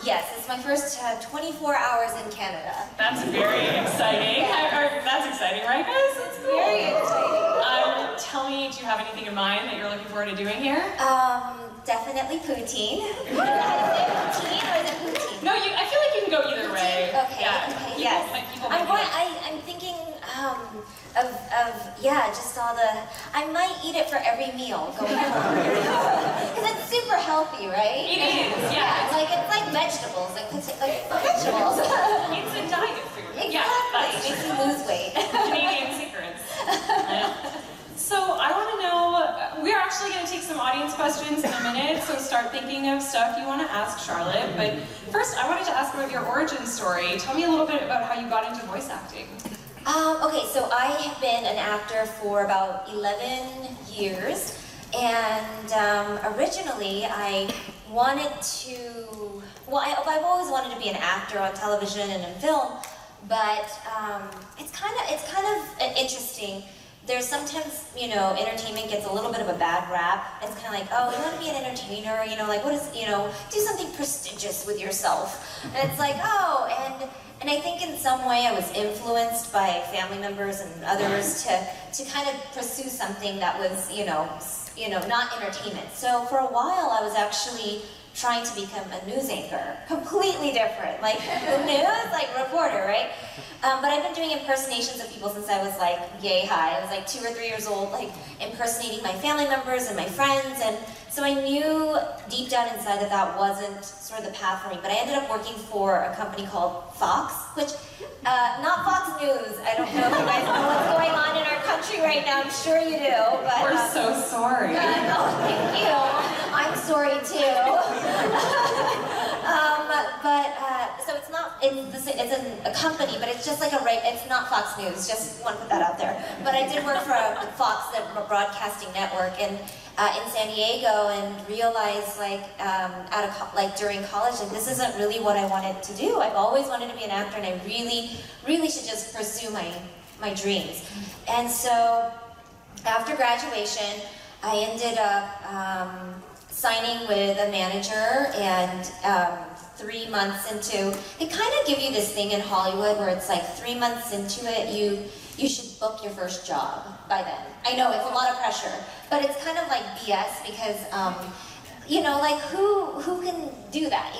Yes, it's my first 24 hours in Canada. That's very exciting. That's exciting, right guys? That's cool. Very exciting. Tell me, do you have anything in mind that you're looking forward to doing here? Definitely poutine. Is it poutine or is it poutine? No, I feel like you can go either way. Okay, yeah. okay, yes. I'm thinking just all the, I might eat it for every meal going home. Because it's super healthy, right? It is, yeah. It's like vegetables, like vegetables. It's a diet food. Exactly, Yeah, it makes you lose weight. Canadian secrets. So I want to know, we're actually going to take some audience questions in a minute, so start thinking of stuff you want to ask Charlotte. But first, I wanted to ask about your origin story. Tell me a little bit about how you got into voice acting. Okay, so I have been an actor for about 11 years, and originally I wanted to, I've always wanted to be an actor on television and in film, but it's kind of interesting. There's sometimes, entertainment gets a little bit of a bad rap. It's kind of like, oh, you want to be an entertainer, what is, do something prestigious with yourself. And it's like, oh, and I think in some way I was influenced by family members and others to kind of pursue something that was, not entertainment. So for a while I was actually trying to become a news anchor. Completely different, like the news, like reporter, right? But I've been doing impersonations of people since I was like yay high. I was like 2 or 3 years old, like impersonating my family members and my friends, and so I knew deep down inside that wasn't sort of the path for me. But I ended up working for a company called Fox, which, not Fox News. I don't know if you guys know what's going on in our country right now. I'm sure you do. But, we're so sorry. Oh, thank you. I'm sorry too. So it's not, it's a company, but it's just like it's not Fox News, just want to put that out there. But I did work for a Fox, the broadcasting network, and in San Diego, and realized during college, like this isn't really what I wanted to do. I've always wanted to be an actor, and I really, really should just pursue my dreams. And so after graduation, I ended up signing with a manager, and 3 months into, they kind of give you this thing in Hollywood where it's like 3 months into it, you should book your first job by then. I know, it's a lot of pressure, but it's kind of like BS because, like who can do that,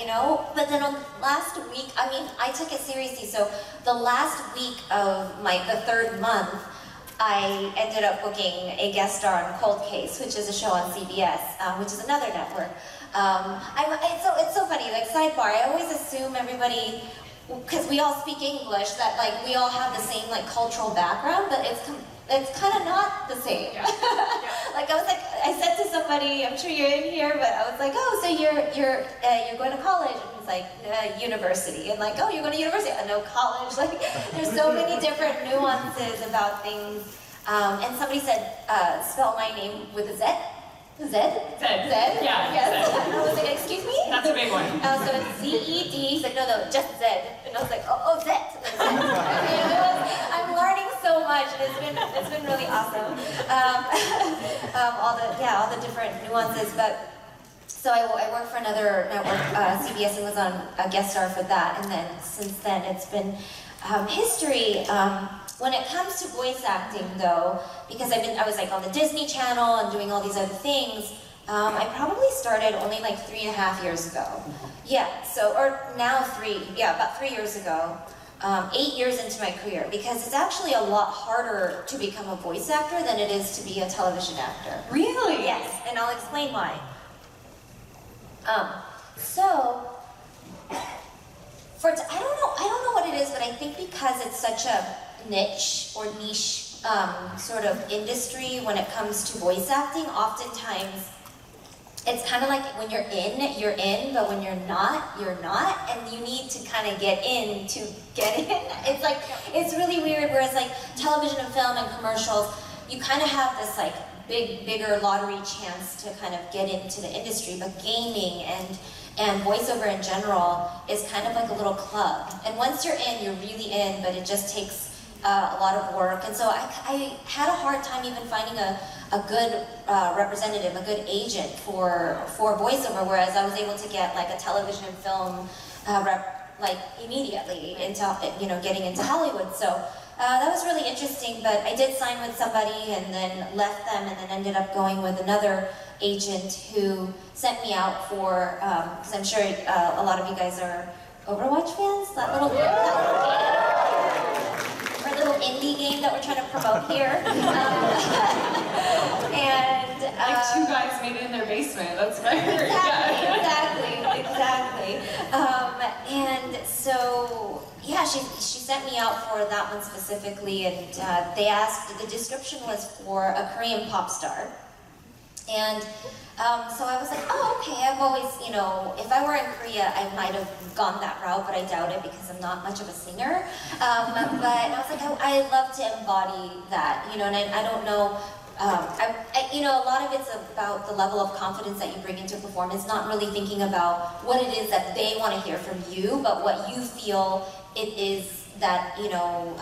But then on last week, I took it seriously, so the last week of the 3rd month, I ended up booking a guest star on Cold Case, which is a show on CBS, which is another network. It's so funny, like sidebar, I always assume everybody, because we all speak English, that like we all have the same like cultural background, but it's kind of not the same. Yeah. Like I said to somebody, I'm sure you're in here, but I was like, oh, so you're going to college? And he's like, university. And like, oh, you're going to university? No, college. Like, there's so many different nuances about things. And somebody said, spell my name with a Z. Zed? Zed? Yeah. Yes. Zed. And I was like, excuse me? That's a big one. So it's Z-E-D. He's like, no, just Zed. And I was like, oh, Zed. I'm learning so much, and it's been really awesome. All the different nuances. But so I worked for another network, CBS, and was on a guest star for that. And then since then, it's been history. When it comes to voice acting, though, because I was like on the Disney Channel and doing all these other things, I probably started only like 3.5 years ago. Yeah, about 3 years ago. 8 years into my career, because it's actually a lot harder to become a voice actor than it is to be a television actor. Really? Yes, and I'll explain why. I don't know what it is, but I think because it's such a niche sort of industry when it comes to voice acting, oftentimes it's kind of like when you're in, but when you're not, and you need to kind of get in to get in. It's like, it's really weird, whereas like television and film and commercials, you kind of have this like bigger lottery chance to kind of get into the industry, but gaming and voiceover in general is kind of like a little club. And once you're in, you're really in, but it just takes a lot of work, and so I had a hard time even finding a good representative, a good agent for voiceover, whereas I was able to get like a television and film rep like immediately into, you know, getting into Hollywood. So that was really interesting, but I did sign with somebody and then left them and then ended up going with another agent who sent me out for, because I'm sure a lot of you guys are Overwatch fans, that little indie game that we're trying to promote here. And like two guys made it in their basement. That's what I heard. Exactly. And so yeah, she sent me out for that one specifically, and they asked. The description was for a Korean pop star. And so I was like, oh, okay, I've always, you know, if I were in Korea, I might have gone that route, but I doubt it because I'm not much of a singer. But I was like, I love to embody that, you know, and I don't know, you know, a lot of it's about the level of confidence that you bring into a performance, not really thinking about what it is that they want to hear from you, but what you feel it is that, you know,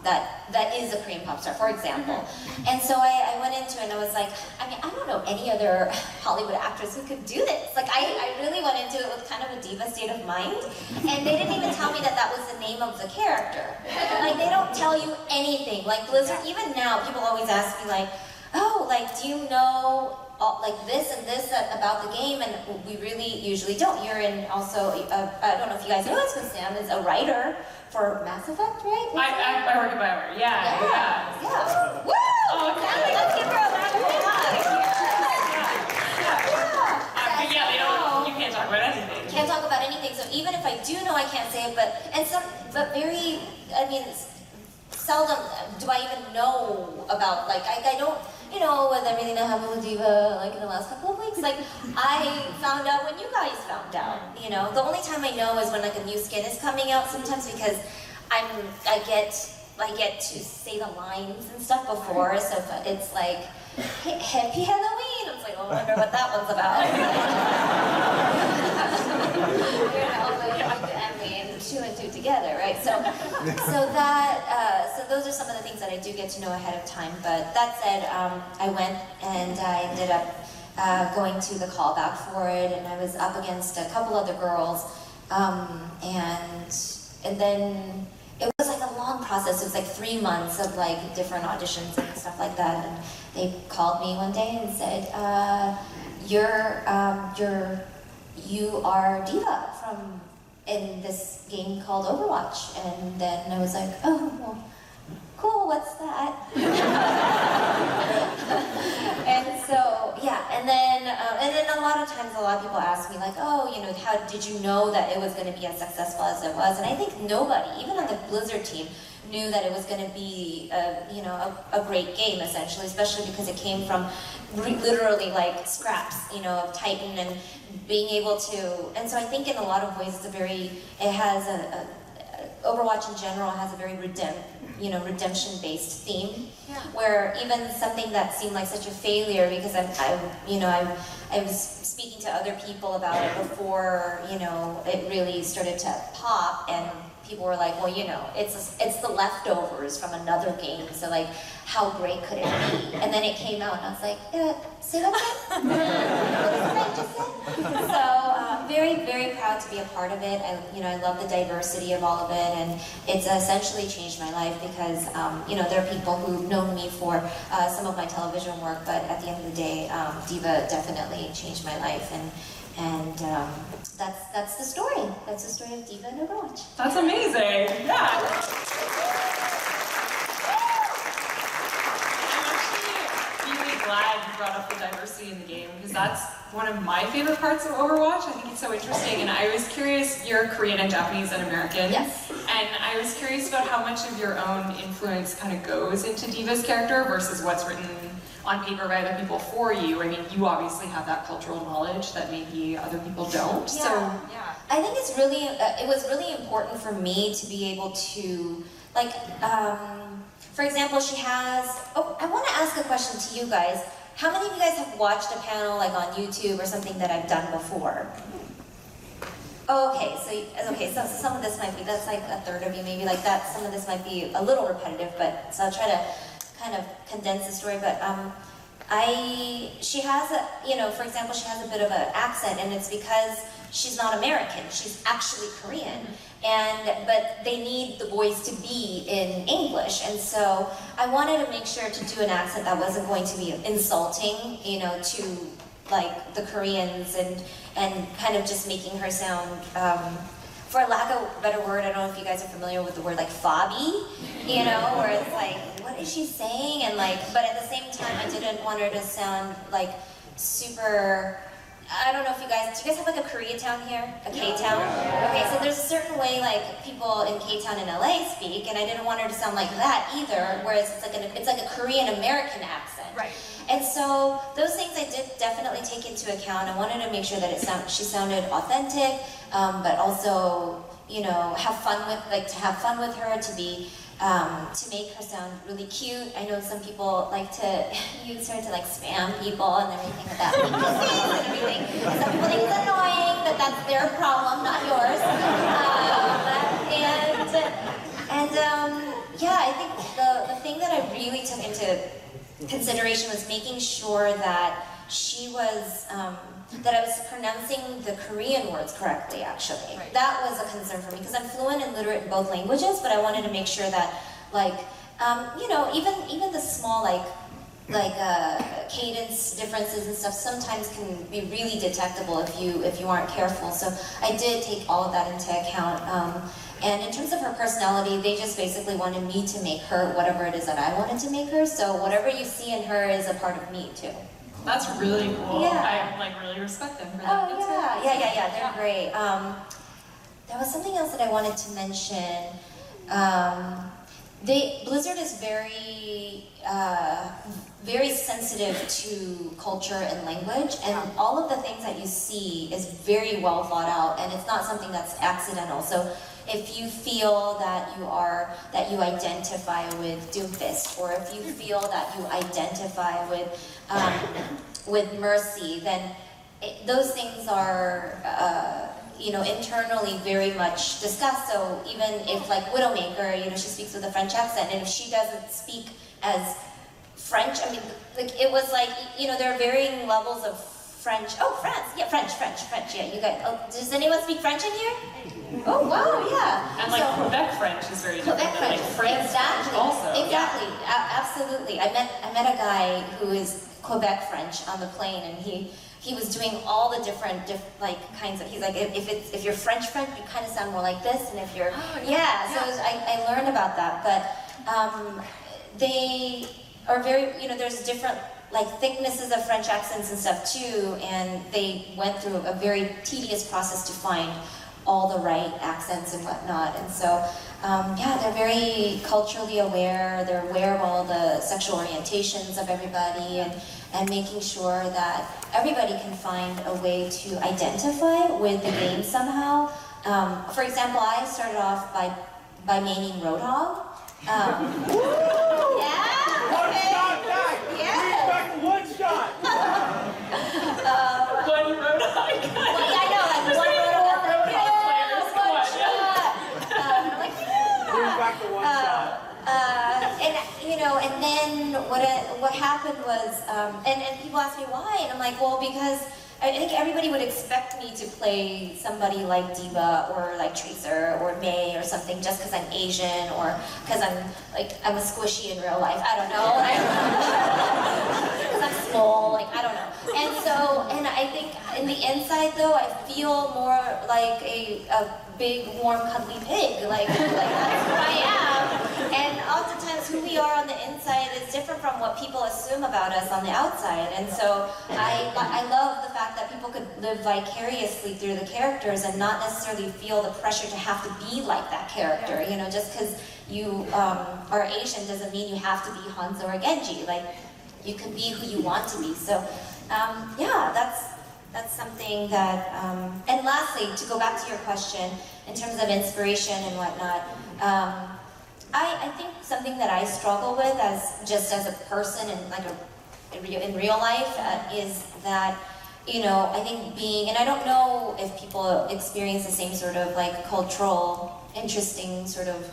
that is a Korean pop star, for example. And so I went into it and I was like, I mean, I don't know any other Hollywood actress who could do this. Like, I really went into it with kind of a diva state of mind, and they didn't even tell me that that was the name of the character. Like, they don't tell you anything. Like, Blizzard, even now, people always ask me, like, oh, like, do you know like this and this about the game? And we really usually don't. You're in also, I don't know if you guys know this, but Sam is a writer for Mass Effect, right? I work at BioWare, yeah. Woo! Oh, okay. Natalie, let's give her a round of applause. But yeah, they don't, you can't talk about anything. Can't talk about anything, so even if I do know, I can't say it, but very, I mean, seldom do I even know about, like, I don't, you know, with everything that happened with D.Va, like in the last couple of weeks, like, I found out when you guys found out, you know. The only time I know is when, like, a new skin is coming out sometimes, because I get to say the lines and stuff before, so it's like, Happy Halloween! It's like, oh, I wonder what that one's about. You know, like, I mean, two and two together, right? So those are some of the things that I do get to know ahead of time. But that said, I went and I ended up going to the callback for it, and I was up against a couple other girls, and then it was like a long process. It was like 3 months of like different auditions and stuff like that. And they called me one day and said, you are D.Va from in this game called Overwatch. And then I was like, oh, well, cool, what's that? And so, yeah, and then a lot of times a lot of people ask me like, oh, you know, how did you know that it was going to be as successful as it was? And I think nobody, even on the Blizzard team, knew that it was going to be, you know, a great game, essentially, especially because it came from literally like scraps, you know, of Titan and being able to, and so I think in a lot of ways it has Overwatch in general has a very redemption-based theme, where even something that seemed like such a failure, because I was speaking to other people about it before, you know, it really started to pop, and people were like, well, you know, it's the leftovers from another game, so like, how great could it be? And then it came out, and I was like, say that again? What did I just say? So, very, very proud to be a part of it. I love the diversity of all of it, and it's essentially changed my life because, you know, there are people who've known me for some of my television work, but at the end of the day, D.Va definitely changed my life, and that's the story. That's the story of D.Va and Overwatch. That's amazing. Yeah. Glad you brought up the diversity in the game, because that's one of my favorite parts of Overwatch. I think it's so interesting, and I was curious, you're Korean and Japanese and American. Yes. And I was curious about how much of your own influence kind of goes into D.Va's character versus what's written on paper by other people for you. I mean, you obviously have that cultural knowledge that maybe other people don't. Yeah. So, yeah. I think it's really, it was really important for me to be able to, like, for example, she has, I want to ask a question to you guys. How many of you guys have watched a panel like on YouTube or something that I've done before? Oh, okay, so some of this might be, that's like a third of you maybe, like that, some of this might be a little repetitive, but, so I'll try to kind of condense the story, but she has a, you know, for example, she has a bit of an accent, and it's because she's not American, she's actually Korean, but they need the voice to be in English, and so I wanted to make sure to do an accent that wasn't going to be insulting, you know, to like the Koreans, and kind of just making her sound, for lack of a better word, I don't know if you guys are familiar with the word like fobby, you know, where it's like, what is she saying? And like, but at the same time, I didn't want her to sound like super, I don't know if you guys, do you guys have like a Koreatown here? A K-town? Okay, so there's a certain way like people in K-town in LA speak, and I didn't want her to sound like that either, whereas it's like a Korean American accent. Right. And so those things I did definitely take into account. I wanted to make sure that she sounded authentic, but also, you know, have fun with her, to be, to make her sound really cute. I know some people like to use her to like spam people and everything like that, and everything. Some people think it's annoying, but that's their problem, not yours. Yeah, I think the thing that I really took into consideration was making sure that she was, that I was pronouncing the Korean words correctly, actually. Right. That was a concern for me, because I'm fluent and literate in both languages, but I wanted to make sure that, like, you know, even the small, like cadence differences and stuff sometimes can be really detectable if you aren't careful. So I did take all of that into account. And in terms of her personality, they just basically wanted me to make her whatever it is that I wanted to make her. So whatever you see in her is a part of me too. That's really cool. Yeah. I like really respect them for that. Oh yeah, they're great. There was something else that I wanted to mention. Blizzard is very sensitive to culture and language, and all of the things that you see is very well thought out, and it's not something that's accidental. So if you feel that you identify with Doomfist, or if you feel that you identify with Mercy, then those things are you know, internally very much discussed. So even if like Widowmaker, you know, she speaks with a French accent, and if she doesn't speak as French, I mean, like it was like, you know, there are varying levels of French. Oh, France, yeah, French, yeah, you guys, oh, does anyone speak French in here? Oh, wow, yeah. And like Quebec French is very different than like France exactly, French also. Exactly, absolutely. I met a guy who is Quebec French on the plane, and he was doing all the different like kinds of, he's like, if you're French, you kind of sound more like this, and if you're, I learned about that, but they are very, you know, there's different like thicknesses of French accents and stuff too, and they went through a very tedious process to find all the right accents and whatnot, and so yeah, they're very culturally aware. They're aware of all the sexual orientations of everybody, and making sure that everybody can find a way to identify with the game somehow. For example, I started off by maining Roadhog. Yeah. One shot back. Yeah. One shot. One Roadhog. Well, yeah, I know. Like one Roadhog. Bring back the one shot. And you know, and then what happened was, and people ask me why, and I'm like, well, because I think everybody would expect me to play somebody like D.Va or like Tracer or May or something just because I'm Asian, or because I'm a squishy in real life. I don't know. Because I'm small, like I don't know. And I think in the inside though, I feel more like a big, warm, cuddly pig. Like that's who I am. And oftentimes who we are on the inside is different from what people assume about us on the outside. And so I love the fact that people could live vicariously through the characters and not necessarily feel the pressure to have to be like that character. You know, just because you are Asian doesn't mean you have to be Hanzo or Genji. Like, you can be who you want to be. So, yeah, that's something that, and lastly, to go back to your question, in terms of inspiration and whatnot, I think something that I struggle with as a person and like in real life is that I think and I don't know if people experience the same sort of like cultural, interesting sort of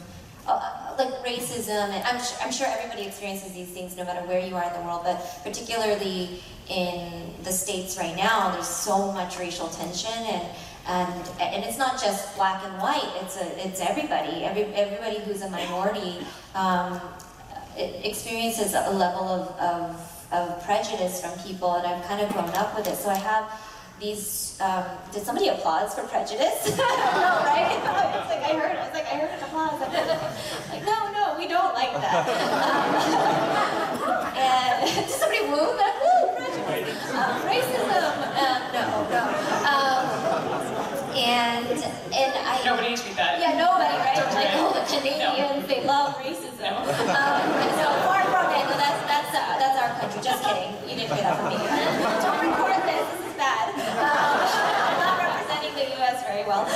like racism, and I'm sure everybody experiences these things no matter where you are in the world, but particularly in the States right now, there's so much racial tension, and it's not just black and white. It's everybody. Everybody who's a minority experiences a level of prejudice from people, and I've kind of grown up with it. So I have these. Did somebody applause for prejudice? No, right? It's like I heard an applause. Like, no, we don't like that. And did somebody woo? Like, woo, prejudice, racism. No. And I. Nobody tweet that. Yeah, nobody, right? Don't Like, do the Canadians, they love racism. And so far from it. No, that's our country. Just kidding. You didn't hear that from me. Don't record this. This is bad. I'm not representing the U.S. very well.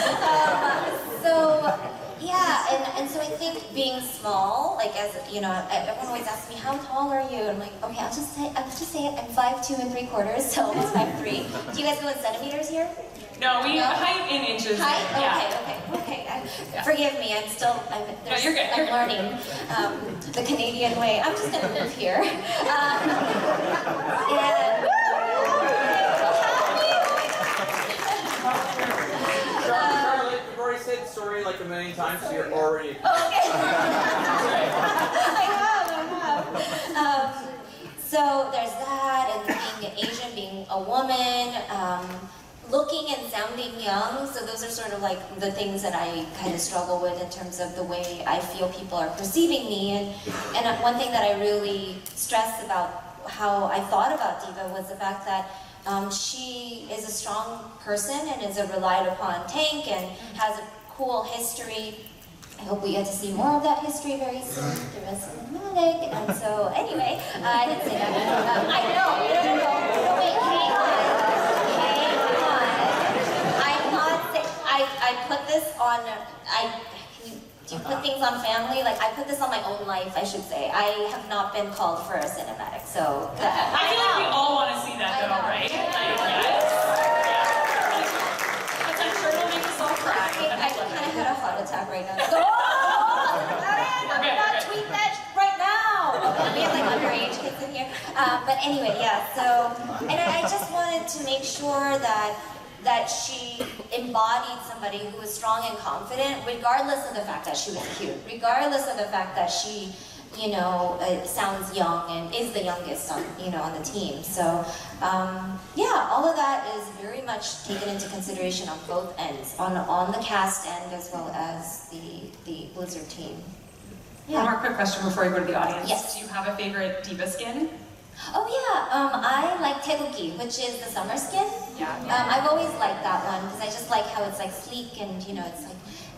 And so I think being small, like everyone always asks me, how tall are you? And I'm like, okay, I'll just say it. I'm 5'2" and 3/4, so almost 5'3". Do you guys go in centimeters here? No, we height in inches. Height? Yeah. Okay. Forgive me, I'm you're good. I'm learning the Canadian way. I'm just gonna live here. Charlotte, you've already said sorry like a million times, so you're already. Okay. I have. So there's that, and being Asian, being a woman, looking and sounding young. So those are sort of like the things that I kind of struggle with in terms of the way I feel people are perceiving me. And one thing that I really stressed about how I thought about D.Va was the fact that she is a strong person and is a relied upon tank and has a cool history. I hope we get to see more of that history very soon. The rest of the magic. And so, anyway, I didn't say that. I know. No, wait, hang on. I put this on. Do you put things on family? Like, I put this on my own life, I should say. I have not been called for a cinematic, so. I feel like we all want to see that, though, right? Like, yes. I'm sure it'll make us all cry. I kind of had a heart attack right now. I'm not tweeting that right now. We have like underage kids in here. But anyway, yeah. So, and I just wanted to make sure that she embodied somebody who was strong and confident, regardless of the fact that she was cute, regardless of the fact that she, sounds young and is the youngest on the team. So, all of that is very much taken into consideration on both ends, on the cast end as well as the Blizzard team. One more quick question before we go to the audience. Yes. Do you have a favorite D.Va skin? Oh yeah, I like Teguki, which is the summer skin. Yeah. I've always liked that one because I just like how it's like sleek and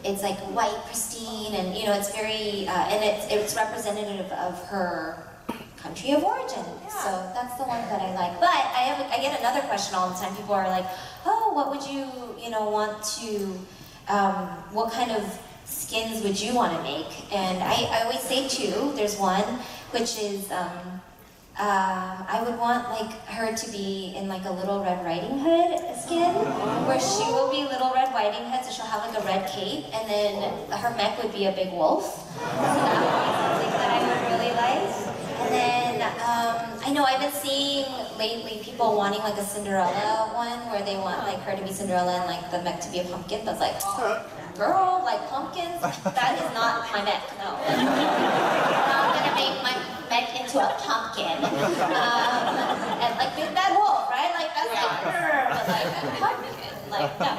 it's like white, pristine, and it's very and it's representative of her country of origin. Yeah. So that's the one that I like. But I get another question all the time. People are like, oh, what would you want to what kind of skins would you want to make? And I always say two. There's one which is I would want like her to be in like a Little Red Riding Hood skin, where she will be Little Red Riding Hood, so she'll have like a red cape, and then her mech would be a big wolf. So that would be something that I would really like. And then I know I've been seeing lately people wanting like a Cinderella one, where they want like her to be Cinderella and like the mech to be a pumpkin. That's like, girl, like pumpkins? That is not my mech. No. I'm not gonna make my mech into a pumpkin. And like Big Bad Wolf, right? Like that's but like a pumpkin, like no.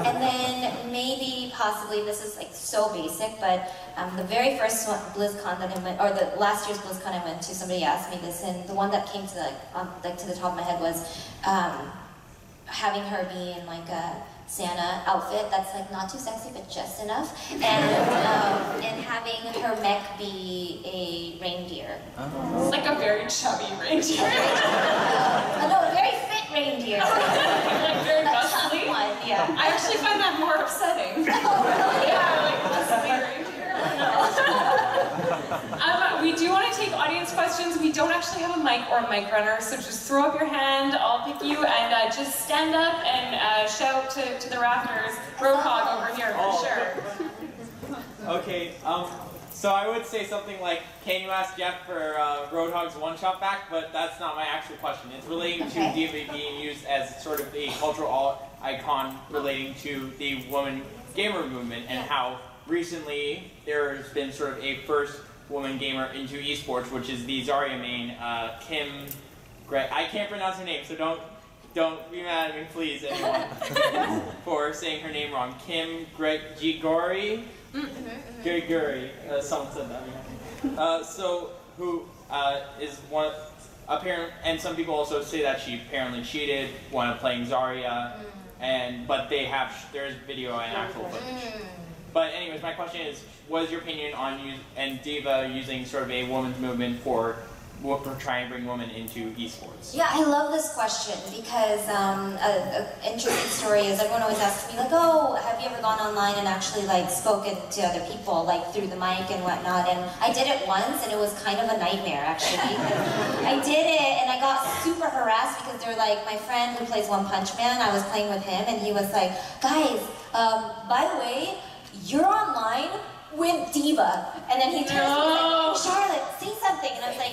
And then maybe possibly this is like so basic, but the very first one, BlizzCon that I went, or the last year's BlizzCon I went to, somebody asked me this, and the one that came to to the top of my head was having her be in like a Santa outfit that's like not too sexy but just enough, and having her mech be a reindeer. It's like a very chubby reindeer. No, a very fit reindeer. Like very muscly. Yeah. I actually find that more upsetting. Oh, really? Yeah, like muscly reindeer. No. We do want to take audience audience questions. We don't actually have a mic or a mic runner, so just throw up your hand, I'll pick you, and just stand up and shout to the rafters, Roadhog over here for sure. Okay, so I would say something like, can you ask Jeff for Roadhog's one-shot back? But that's not my actual question. It's relating to D.Va being used as sort of a cultural icon relating to the woman gamer movement and how recently there's been sort of a first woman gamer into esports, which is the Zarya main, Kim Gray. I can't pronounce her name, so don't be mad at me, please, anyone, for saying her name wrong. Kim Gigori? Gigori, someone said that. So, who is one, apparent, and some people also say that she apparently cheated when playing Zarya, but there's video and actual footage. But anyways, my question is, what is your opinion on D.Va using sort of a women's movement for trying to bring women into esports? Yeah, I love this question because an interesting story is everyone always asks me like, oh, have you ever gone online and actually like spoken to other people like through the mic and whatnot? And I did it once and it was kind of a nightmare actually. I did it and I got super harassed because they're like, my friend who plays One Punch Man, I was playing with him and he was like, guys, by the way, you're online with D.Va. And then he turns to me like, Charlotte, say something. And I was like,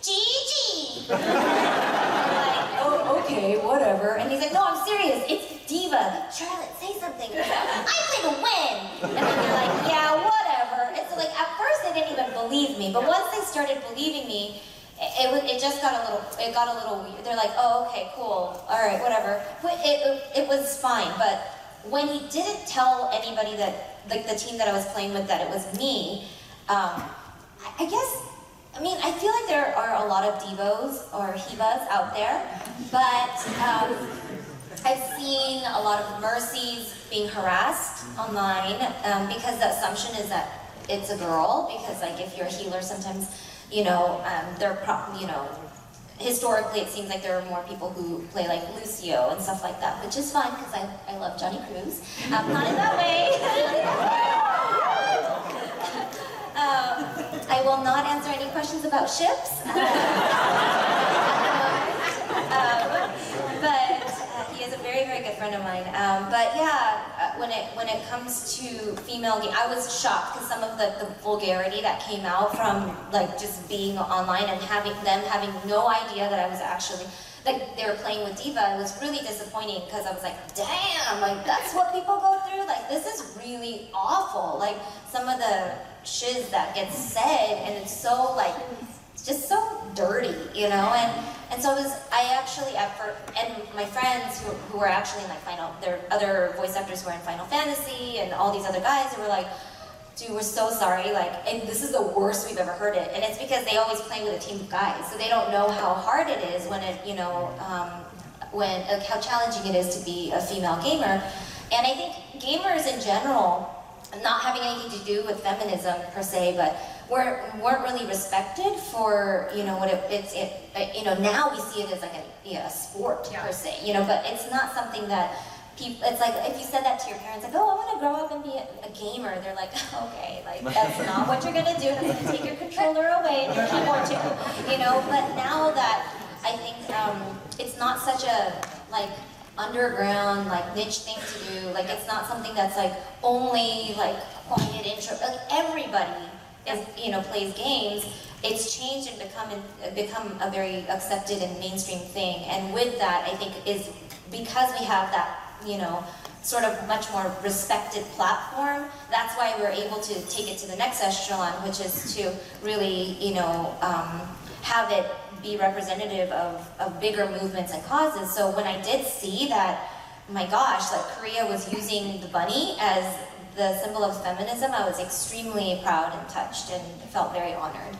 Gigi! I'm like, oh, okay, whatever. And he's like, no, I'm serious, it's D.Va. Charlotte, say something. And I'm like, I play to win! And then they're like, yeah, whatever. And so like, at first they didn't even believe me, but once they started believing me, it just got a little weird. They're like, oh, okay, cool, all right, whatever. But it was fine, but when he didn't tell anybody that, like the team that I was playing with, that it was me, I guess, I mean, I feel like there are a lot of Devos or Hivas out there, but I've seen a lot of Mercies being harassed online because the assumption is that it's a girl, because like if you're a healer, sometimes, you know, historically it seems like there are more people who play like Lucio and stuff like that, which is fine because I love Johnny Cruz. Not in that way. I will not answer any questions about ships. But he is a very, very good friend of mine. But yeah, when it comes to female game, I was shocked because some of the vulgarity that came out from like just being online and having no idea that I was actually, like they were playing with D.Va, it was really disappointing because I was like, damn, like that's what people go through? Like this is really awful. Like some of the shiz that gets said and it's so like, it's just so dirty, you know? And so I actually, and my friends who were actually in like there are other voice actors who are in Final Fantasy and all these other guys who were like, dude, we're so sorry, like, and this is the worst we've ever heard it. And it's because they always play with a team of guys, so they don't know how hard it is when it, you know, how challenging it is to be a female gamer. And I think gamers in general, not having anything to do with feminism per se, but weren't really respected for, you know, what you know, now we see it as like a sport per se, you know, but it's not something that people, it's like if you said that to your parents, like, oh, I want to grow up and be a gamer, they're like, okay, like that's not what you're gonna do. I'm gonna take your controller away and your keyboard too, you know. But now that I think it's not such a like underground like niche thing to do, like it's not something that's like only like quiet intro, like everybody is, you know, plays games. It's changed and become a very accepted and mainstream thing. And with that, I think is because we have that, you know, sort of much more respected platform, that's why we're able to take it to the next echelon, which is to really, you know, have it be representative of bigger movements and causes. So when I did see that, my gosh, like Korea was using the bunny as the symbol of feminism, I was extremely proud and touched and felt very honored.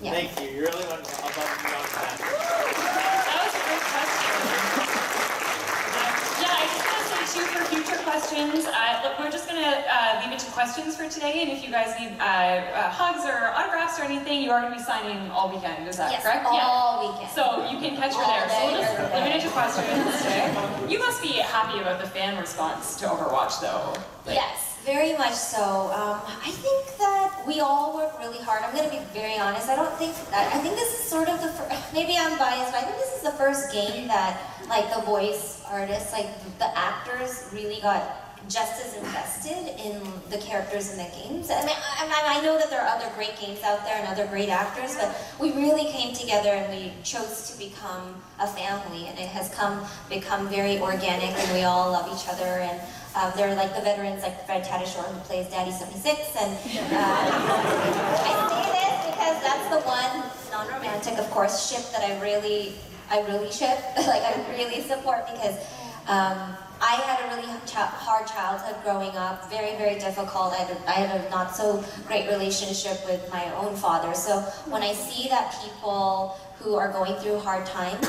Yeah. Thank you. You really went above and beyond that. That was a great question. Yeah, I just want to say too, for future questions, look, we're just going to leave it to questions for today, and if you guys need hugs or autographs or anything, you are going to be signing all weekend, is that correct? All weekend. So you can catch her there. So we'll just limit it to questions today. You must be happy about the fan response to Overwatch, though. Like, yes, very much so. I think that we all work really hard. I'm going to be very honest. I think this is sort of maybe I'm biased, but I think this is the first game that like the voice artists, like the actors really got just as invested in the characters in the games. I mean, I know that there are other great games out there and other great actors, but we really came together and we chose to become a family, and it has become very organic, and we all love each other. And they're like the veterans, like Fred Tatasciore, who plays Daddy 76, and I say this because that's the one non-romantic, of course, ship that I really ship, like I really support, because I had a really hard childhood growing up, very, very difficult. I had a not so great relationship with my own father. So when I see that people who are going through hard times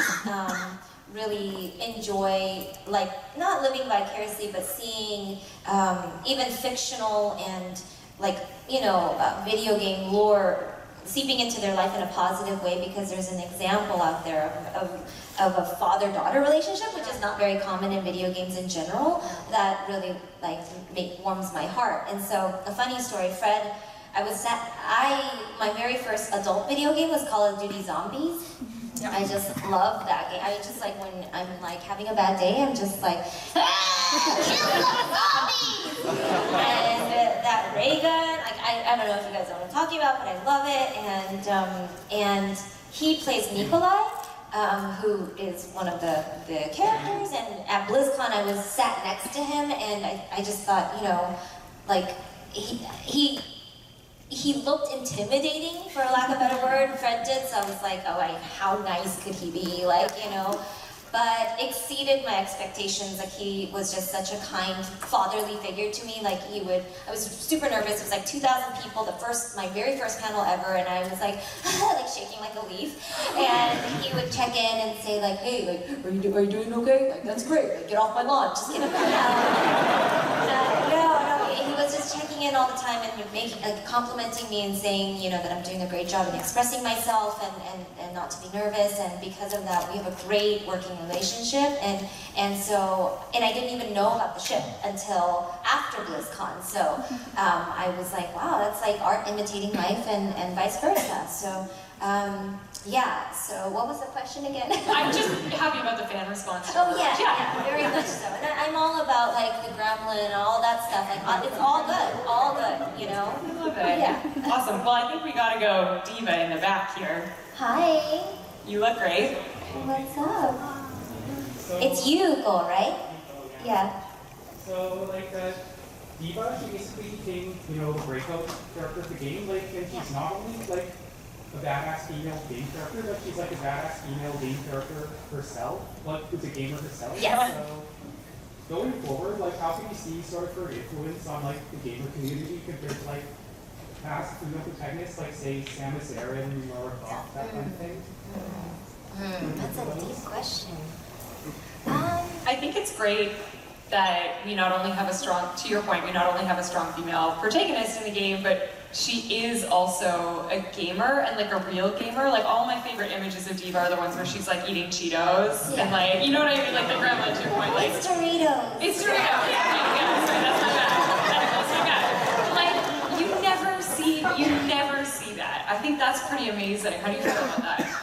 really enjoy, like, not living vicariously, but seeing even fictional and, like, you know, video game lore seeping into their life in a positive way, because there's an example out there of a father-daughter relationship, which is not very common in video games in general, that really like warms my heart. And so, a funny story, Fred, my very first adult video game was Call of Duty Zombies. Yeah. I just love that game. I just like, when I'm like having a bad day, I'm just like, kill the zombies! And that ray gun, like, I don't know if you guys know what I'm talking about, but I love it. And he plays Nikolai, who is one of the characters, and at BlizzCon I was sat next to him, and I just thought, you know, like, he looked intimidating, for lack of a better word, Fred did, so I was like, oh, how nice could he be, like, you know, but exceeded my expectations. Like, he was just such a kind, fatherly figure to me. Like, I was super nervous. It was like 2,000 people, my very first panel ever, and I was like, like shaking like a leaf. And he would check in and say like, hey, like, are you doing okay? Like, that's great. Like, get off my lawn. Just kidding. He was just checking in all the time and complimenting me and saying, you know, that I'm doing a great job in expressing myself and not to be nervous. And because of that, we have a great working relationship. And I didn't even know about the ship until after BlizzCon. So I was like, wow, that's like art imitating life and vice versa. So yeah, so what was the question again? I'm just happy about the fan response. Oh yeah, very much so. And I'm all about like the gremlin and all that stuff. Like, it's all good, you know? I love it. Yeah. Awesome. Well, I think we gotta go D.Va in the back here. Hi. You look great. What's up? It's you, Go, right? Yeah. So, like, D.Va, she basically became, you know, a breakout character of the game. Like, and she's not only, like, a badass female game character, but she's, like, a badass female game character herself. Like, who's a gamer herself. Yes. So, going forward, like, how can you see sort of her influence on, like, the gamer community compared to, like, past female protagonists, like, say, Samus Aran, Lara Croft, that kind of thing? That's a deep question. I think it's great that we not only have to your point, we not only have a strong female protagonist in the game, but she is also a gamer, and like a real gamer. Like, all my favorite images of D.Va are the ones where she's like eating Cheetos, and like, you know what I mean? Like the grandma to your point, like. It's Doritos. It's Doritos, yeah, sorry, that's my bad. Like, you never see that. I think that's pretty amazing. How do you feel about that?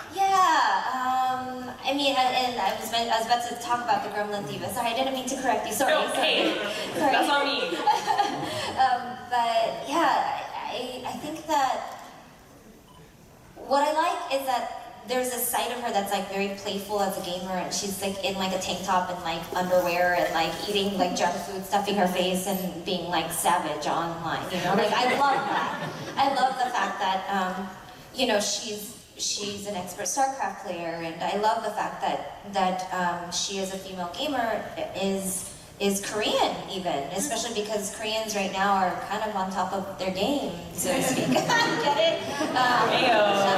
I mean, and I was about to talk about the gremlin D.Va. Sorry, I didn't mean to correct you. Sorry. No, hey, sorry. That's on me. But yeah, I think that what I like is that there's a side of her that's like very playful as a gamer, and she's like in like a tank top and like underwear and like eating like junk food, stuffing her face, and being like savage online. You know, like, I love that. I love the fact that you know, she's an expert StarCraft player, and I love the fact that she, as a female gamer, is Korean even, especially because Koreans right now are kind of on top of their game, so to speak. Get it? That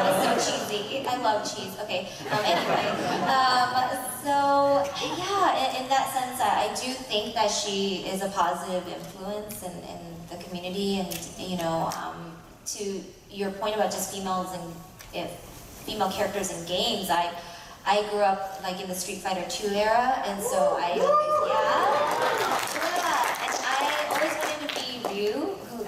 was so cheesy. I love cheese. Okay. Anyway, so yeah, in that sense, I do think that she is a positive influence in the community, and you know, to your point about just females and female characters in games, I grew up like in the Street Fighter 2 era, and so and I always wanted to be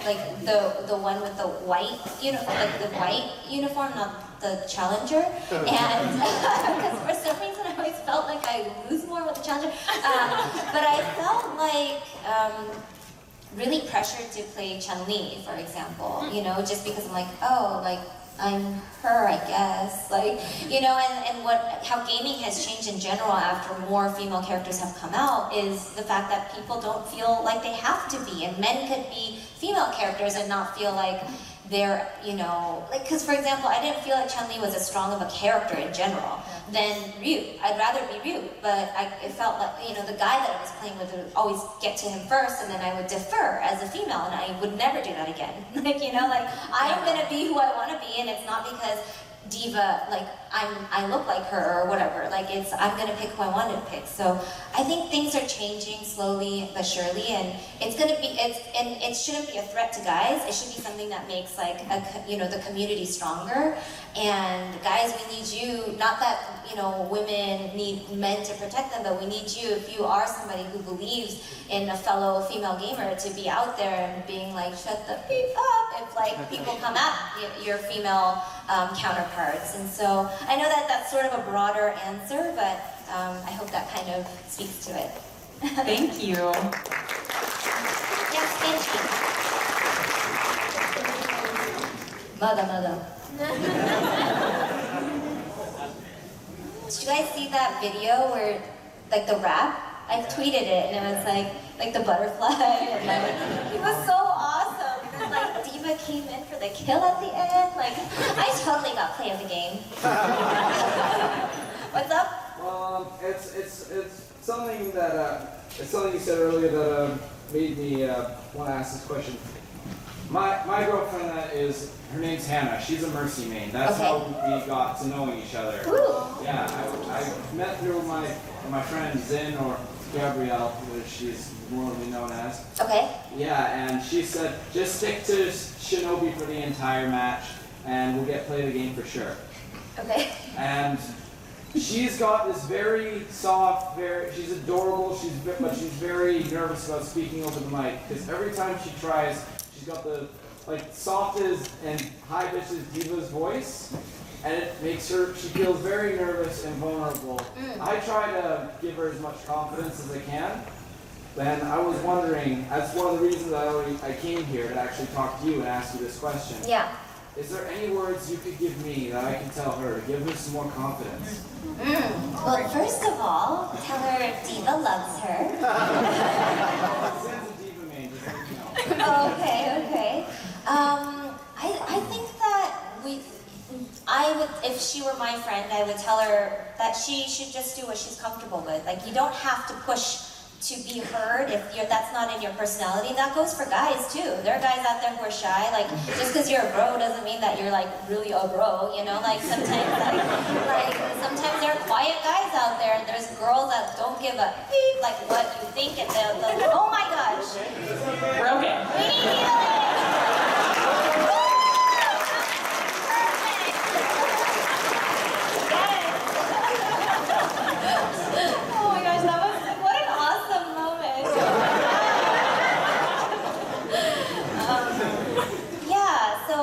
like the one with the white, like the white uniform, not the challenger. And because for some reason I always felt like I lose more with the challenger. But I felt like really pressured to play Chun-Li, for example. Just because I'm like, oh, like I'm her, I guess. Like, and how gaming has changed in general after more female characters have come out is the fact that people don't feel like they have to be, and men could be female characters and not feel like they're, like, because for example, I didn't feel like Chun-Li was as strong of a character in general than Ryu. I'd rather be Ryu, but it felt like, the guy that I was playing with would always get to him first, and then I would defer as a female, and I would never do that again. Like, I'm gonna be who I want to be, and it's not because D.Va, like, I look like her or whatever. Like, I'm gonna pick who I want to pick. So I think things are changing slowly but surely, and it shouldn't be a threat to guys. It should be something that makes like the community stronger. And guys, we need you. Not that women need men to protect them, but we need you. If you are somebody who believes in a fellow female gamer, to be out there and being like, shut the beep up if like people come at your female counterparts. And so I know that that's sort of a broader answer, but I hope that kind of speaks to it. Thank you. Yes, thank you. Mother. Did you guys see that video where, like, the rap? I tweeted it, and it was like the butterfly, and like, it was so awesome. And then, like, D.Va came in for the kill at the end. Like, I totally got play of the game. What's up? Well, it's something that it's something you said earlier that made me want to ask this question. My girlfriend her name's Hannah. She's a Mercy main. That's how we got to knowing each other. Ooh. Yeah, I met through my friend Zin, or Gabrielle, which she's normally known as. Okay. Yeah, and she said, just stick to Shinobi for the entire match, and we'll play the game for sure. Okay. And she's got this very soft, she's adorable, but she's very nervous about speaking over the mic, because every time she tries, she's got the softest and high-pitched D.Va's voice, and it makes she feels very nervous and vulnerable. I try to give her as much confidence as I can. Then I was wondering, that's one of the reasons I came here to actually talk to you and ask you this question. Yeah. Is there any words you could give me that I can tell her to give her some more confidence? Well, first of all, tell her D.Va loves her. Zin's a D.Va main, just let me know. Okay. I think that if she were my friend, I would tell her that she should just do what she's comfortable with. Like, you don't have to push to be heard if that's not in your personality. That goes for guys too. There are guys out there who are shy. Like, just because you're a bro doesn't mean that you're like really a bro. Like sometimes sometimes there are quiet guys out there, and there's girls that don't give a beep like what you think, and they'll oh my gosh. We're okay. We need healing. Oh my gosh, that was what an awesome moment. Yeah, so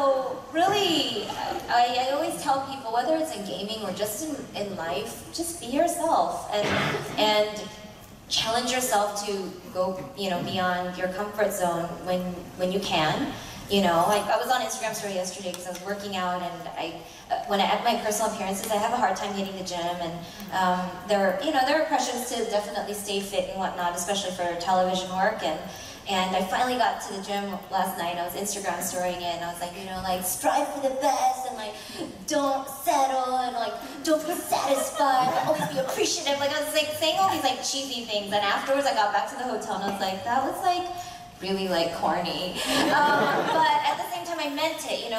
really, I always tell people, whether it's in gaming or just in life, just be yourself and challenge yourself to go, beyond your comfort zone when you can. I was on Instagram story yesterday because I was working out, and when I at my personal appearances, I have a hard time hitting the gym, and there are pressures to definitely stay fit and whatnot, especially for television work. And I finally got to the gym last night. I was Instagram storying it, and I was like, strive for the best, and don't settle, and don't be satisfied, always be appreciative. I was saying all these cheesy things, and afterwards I got back to the hotel, and I was like, that was really corny. But at the same time I meant it,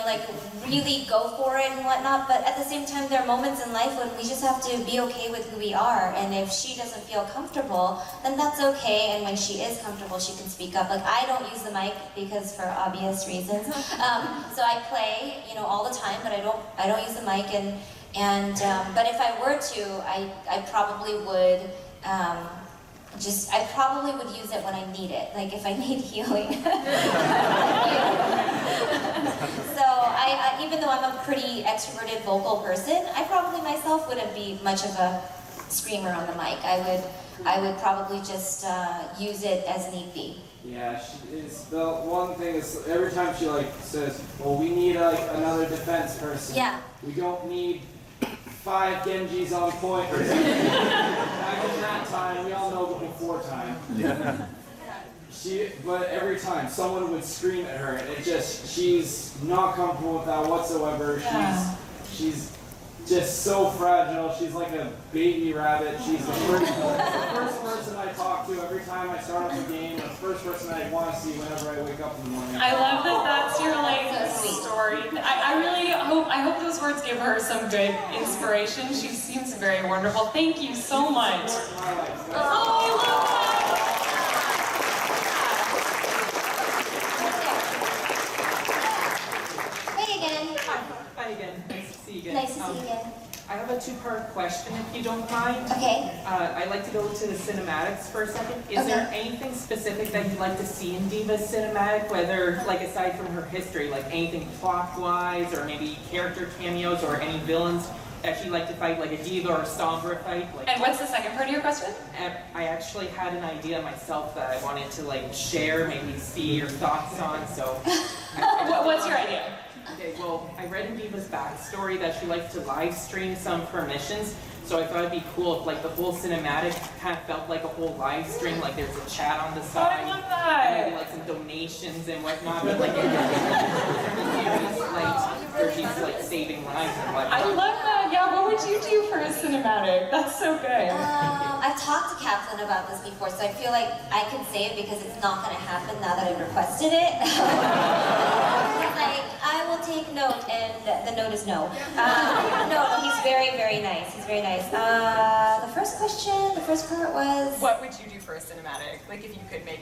really go for it and whatnot. But at the same time, there are moments in life when we just have to be okay with who we are. And if she doesn't feel comfortable, then that's okay. And when she is comfortable, she can speak up. I don't use the mic because for obvious reasons. So I play, all the time, but I don't use the mic. But if I were to, I probably would I probably would use it when I need it, like if I need healing. So even though I'm a pretty extroverted vocal person, I probably myself wouldn't be much of a screamer on the mic. I would probably just use it as need be. Yeah, she is. The one thing is every time she like says, "Well, we need another defense person. Yeah. We don't need 5 Genjis on point or something." Back in that time, we all know the before time. Yeah. But every time someone would scream at her, and she's not comfortable with that whatsoever. Yeah. She's just so fragile. She's like a baby rabbit. She's the first person I talk to every time I start up the game. The first person I want to see whenever I wake up in the morning. I love that that's your like So sweet. story. I really hope those words give her some good inspiration. She seems very wonderful. Thank you so much. My life. Oh, I love that. Hey again. Hi again. Nice to see you again. Nice to see you again. I have a two-part question, if you don't mind. Okay. I'd like to go to the cinematics for a second. Is there anything specific that you'd like to see in D.Va's cinematic, whether, like, aside from her history, like anything plot-wise, or maybe character cameos, or any villains that you'd like to fight, like a D.Va or a Sombra fight? Like, And what's the second part of your question? I actually had an idea myself that I wanted to, like, share, maybe see your thoughts on, so... What's your idea? Okay, well, I read in D.Va's backstory that she likes to live stream some of her missions, so I thought it'd be cool if like the whole cinematic kind of felt like a whole live stream, like there's a chat on the Oh, side, I love and that. maybe like some donations and whatnot, but like series, like where she's like saving lives and whatnot. I love that. Yeah, what would you do for a cinematic? That's so good. I've talked to Kaplan about this before, so I feel like I can say it because it's not going to happen now that I've requested it. He's like, I will take note, and the note is no. No, he's very, very nice. He's very nice. The first part was... What would you do for a cinematic? Like if you could make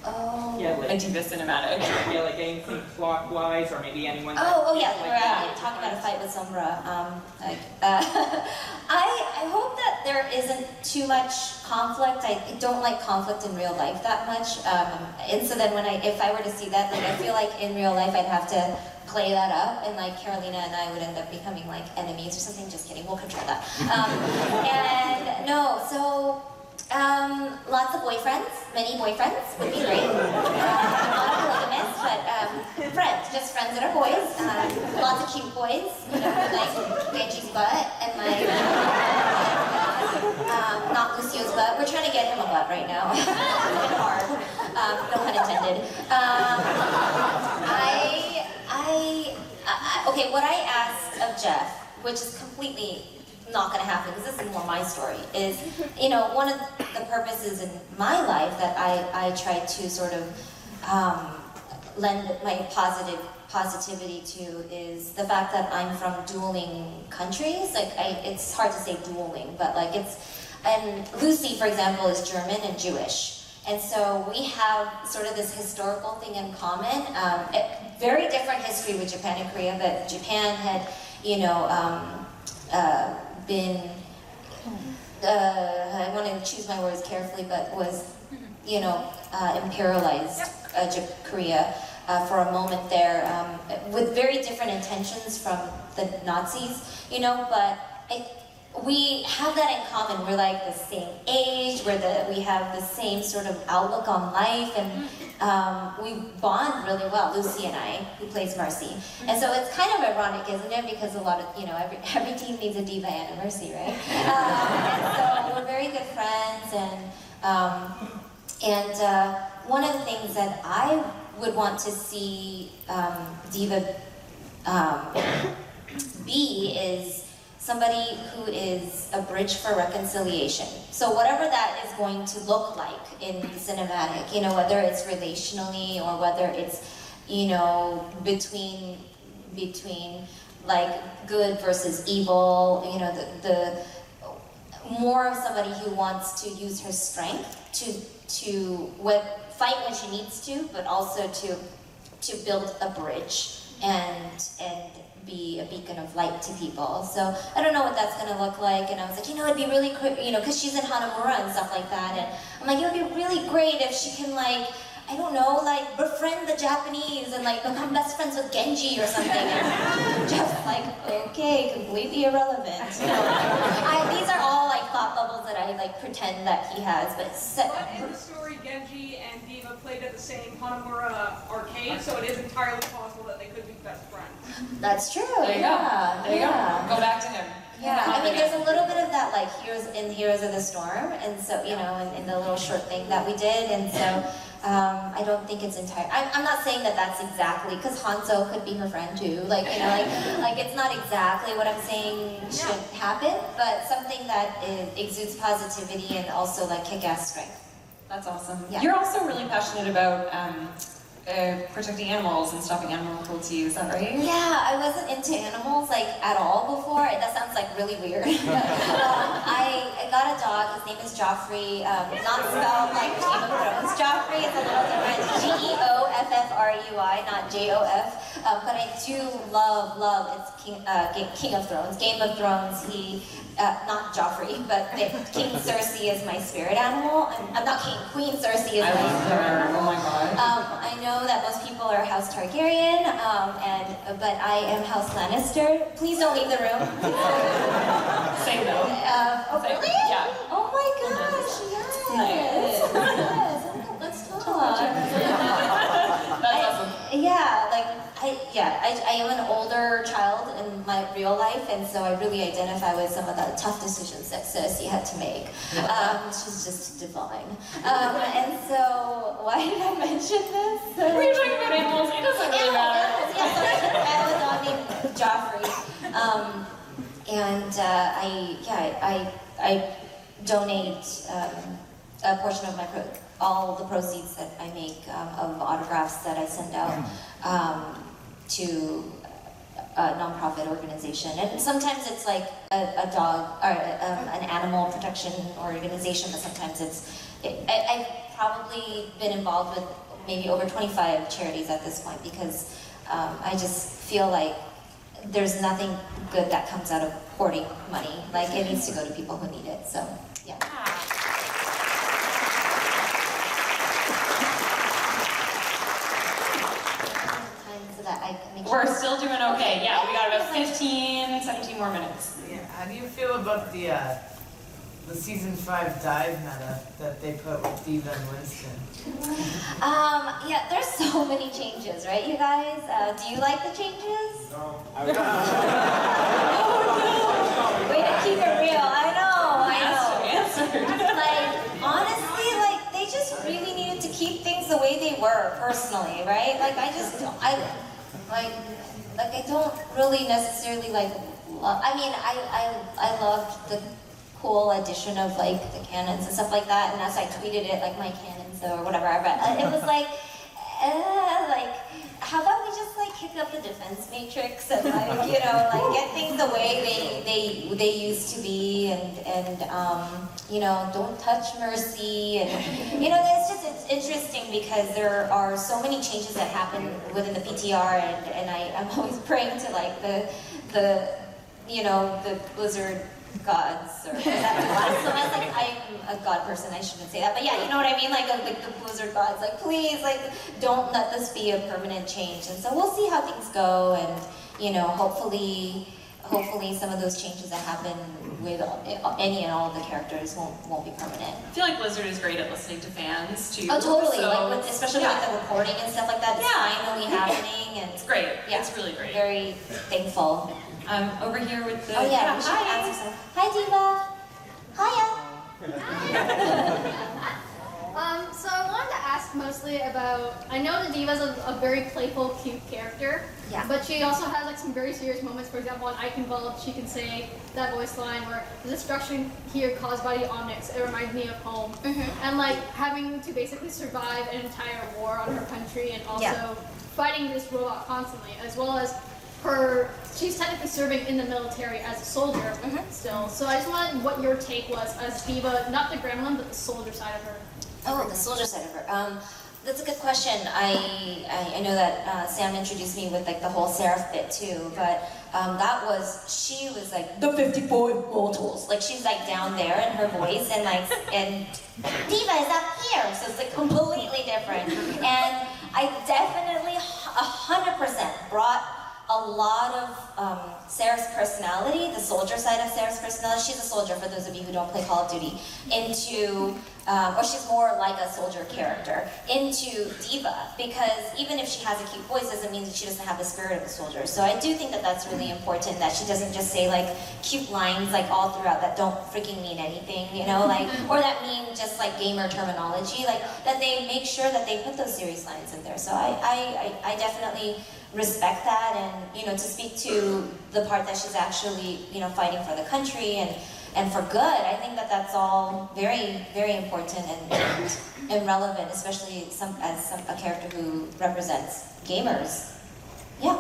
Oh. Yeah, a like, D.Va cinematic. yeah, like anything plot-wise, or maybe anyone. Oh yeah, like, we're talking about a fight with Sombra. I hope that there isn't too much conflict. I don't like conflict in real life that much. And so then if I were to see that, like I feel like in real life I'd have to play that up, and like Carolina and I would end up becoming like enemies or something. Just kidding, we'll control that. And no, so. Lots of boyfriends, many boyfriends would be great. Not polygamous, but friends, just friends that are boys. Lots of cute boys, you know, like Genji's butt and like not Lucio's butt. We're trying to get him a butt right now. It's been hard. No pun intended. Okay, what I asked of Jeff, which is completely not going to happen because this is more my story, is, you know, one of the purposes in my life that I try to sort of lend my positivity to is the fact that I'm from dueling countries. Like, it's hard to say dueling, but like and Lucy, for example, is German and Jewish. And so we have sort of this historical thing in common. Very different history with Japan and Korea, but Japan had, you know, been, I want to choose my words carefully, but was, you know, imperialized Korea for a moment there, with very different intentions from the Nazis, you know, but we have that in common. We're like the same age, we have the same sort of outlook on life, and we bond really well, Lucy and I, who plays Marcy. And so it's kind of ironic, isn't it? Because a lot of, you know, every team needs a D.Va and a Mercy, right? And so we're very good friends, and one of the things that I would want to see D.Va be is somebody who is a bridge for reconciliation. So whatever that is going to look like in cinematic, you know, whether it's relationally or whether it's, you know, between like good versus evil, you know, the more of somebody who wants to use her strength to fight when she needs to, but also to to build a bridge and be a beacon of light to people. So I don't know what that's gonna look like, and I was like, it'd be really quick, because she's in Hanamura and stuff like that, and I'm like, it would be really great if she can I don't know, befriend the Japanese and become best friends with Genji or something. And just okay, completely irrelevant. These are all thought bubbles that I pretend that he has, but But in the story, Genji and D.Va played at the same Hanamura arcade, so it is entirely possible that they could be best friends. That's true. There you go. There you go. Go back to him. Yeah, I mean, there's a little bit of that, Heroes of the Storm, and so, in the little short thing that we did, and so, I don't think it's entire. I'm not saying that that's exactly, because Hanzo could be her friend too, it's not exactly what I'm saying should happen, but something that exudes positivity and also, kick-ass strength. That's awesome. Yeah. You're also really passionate about protecting animals and stopping animal cruelty, is that right? Yeah, I wasn't into animals at all before. That sounds really weird. I got a dog. His name is Joffrey. Not spelled like Game of Thrones. Joffrey is a little different. Geoffrey, not Jof. But I do love. It's King of Thrones. Game of Thrones. He. Not Joffrey, but King Cersei is my spirit animal. I'm not King. Queen Cersei is my spirit animal. Oh my god. I know that most people are House Targaryen, but I am House Lannister. Please don't leave the room. Same though. Oh really? Yeah. Oh my gosh, yes. Yes. Let's talk. That's awesome. I am an older child in my real life, and so I really identify with some of the tough decisions that Cersei had to make. She's just divine. And so, why did I mention this? Were you talking about animals? It doesn't really matter. Yeah, so I have a dog named Joffrey. I donate a portion of all the proceeds that I make of autographs that I send out to a nonprofit organization. And sometimes it's a dog or an animal protection organization, but sometimes I've probably been involved with maybe over 25 charities at this point, because I just feel like there's nothing good that comes out of hoarding money. It needs to go to people who need it. So, yeah. So that I can make sure. We're still doing okay. Yeah, we got about 15, 17 more minutes. Yeah, how do you feel about the season 5 dive meta that they put with D.Va and Winston? Yeah, there's so many changes, right, you guys? Do you like the changes? No. Oh no! Way to keep it real. I know. Honestly, they just really needed to keep things the way they were, personally, right? I don't really necessarily love. I mean, I loved the cool addition of the cannons and stuff like that, and as I tweeted it, my cannons or whatever, but it was how about we just kick up the defense matrix and get things the way they used to be, and don't touch mercy, and it's interesting because there are so many changes that happen within the PTR, and I'm always praying to the Blizzard gods, or I'm a god person, I shouldn't say that, but yeah, you know what I mean, the Blizzard gods, please, don't let this be a permanent change, and so we'll see how things go, and hopefully some of those changes that happen with any and all of the characters won't be permanent. I feel like Blizzard is great at listening to fans too. Oh, totally, So, especially with the reporting and stuff like that, it's finally happening, and it's great. Yeah, It's really great. Very thankful. Over here with the... Oh yeah, we should hi. answer some. Hi, D.Va. Hiya. So I wanted to ask mostly about, I know that D.Va's a very playful, cute character, Yeah. but she also has some very serious moments. For example, on Icon Vault, she can say that voice line where the destruction here caused by the Omnics, it reminds me of home. And having to basically survive an entire war on her country, and also fighting this robot constantly, as well as she's technically serving in the military as a soldier still. So I just wanted what your take was as D.Va, not the gremlin, but the soldier side of her. Oh, the soldier side of her. That's a good question. I know that Sam introduced me with like the whole Seraph bit too, but she was like the 54 immortals. Like she's like down there in her voice, and D.Va is up here, so it's like completely different. And I definitely 100% brought a lot of Sarah's personality, the soldier side of Sarah's personality. She's a soldier, for those of you who don't play Call of Duty, into, or she's more like a soldier character, into D.Va, because even if she has a cute voice, doesn't mean that she doesn't have the spirit of a soldier. So I do think that that's really important, that she doesn't just say like cute lines like all throughout that don't freaking mean anything, you know, like, or that mean just like gamer terminology, like that they make sure that they put those serious lines in there. So I definitely respect that, and you know, to speak to the part that she's actually, you know, fighting for the country and for good. I think that that's all very, very important and relevant, especially as a character who represents gamers. Yeah,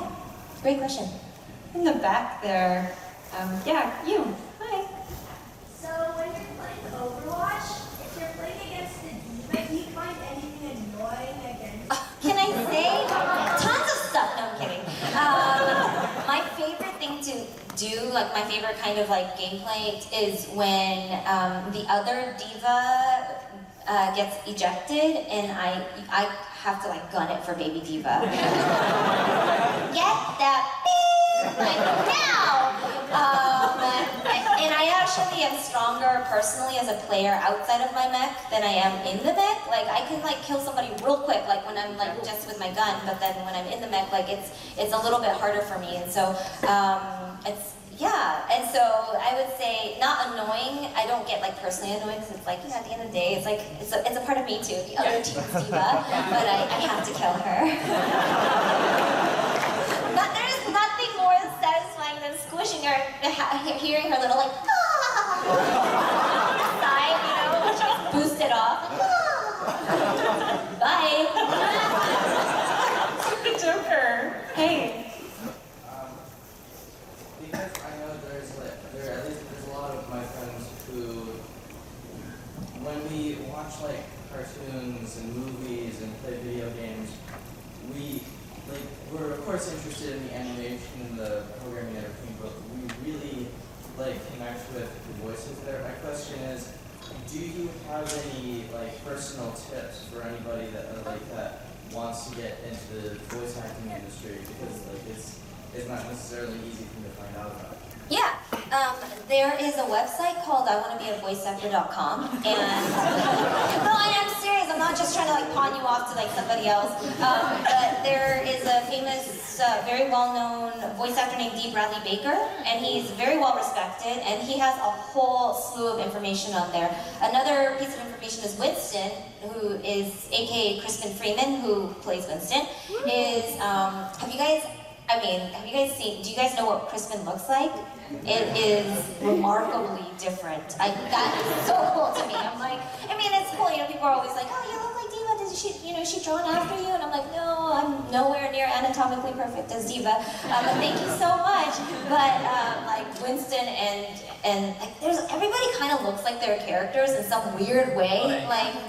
great question. In the back there, yeah, you. Hi. So when you're playing Overwatch, if you're playing against the D.Va, do you find anything annoying against? Can I say tons of stuff? No, I'm kidding. My favorite thing to do, like my favorite kind of like gameplay, is when the other D.Va gets ejected, and I have to like gun it for baby D.Va. Get that beep like now. And I actually am stronger personally as a player outside of my mech than I am in the mech. Like I can like kill somebody real quick, like when I'm like just with my gun, but then when I'm in the mech, like it's a little bit harder for me. And so and so I would say not annoying. I don't get like personally annoyed, because it's like, you know, at the end of the day, it's like it's a part of me too. The other team's D.Va, but I have to kill her. But there's nothing more satisfying than squishing her, hearing her little like sigh, you know, when she's boosted off. Bye. The Joker. Hey. Because I know there's a lot of my friends who, when we watch like cartoons and movies and play video games, we're of course interested in the animation and the programming and everything, but we really connect with the voices there. My question is, do you have any personal tips for anybody that wants to get into the voice acting industry, because it's not necessarily easy for me to find out about? Yeah, there is a website called iwannabeavoiceactor.com, and no, I am serious. I'm not just trying to pawn you off to somebody else. But there is a famous, very well-known voice actor named D. Bradley Baker, and he's very well respected, and he has a whole slew of information on there. Another piece of information is Winston, who is AKA Crispin Freeman, who plays Winston. Have you guys seen, do you guys know what Crispin looks like? It is remarkably different. That is so cool to me. I'm like, it's cool, people are always like, oh, you look like D.Va, is she drawn after you? And I'm like, no, I'm nowhere near anatomically perfect as D.Va. But thank you so much. But Winston and everybody kind of looks like their characters in some weird way.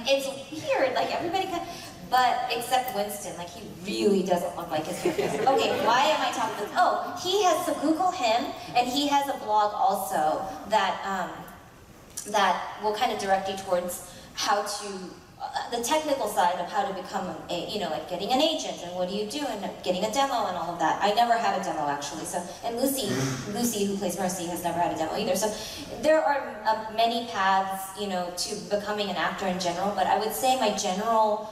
It's weird, everybody kind of, but except Winston, he really doesn't look like his character. Okay, why am I talking about this? Oh, he has, so Google him, and he has a blog also that that will kind of direct you towards how to, the technical side of how to become getting an agent, and what do you do, and getting a demo and all of that. I never had a demo actually, so, and Lucy, who plays Mercy, has never had a demo either. So there are many paths, to becoming an actor in general, but I would say my general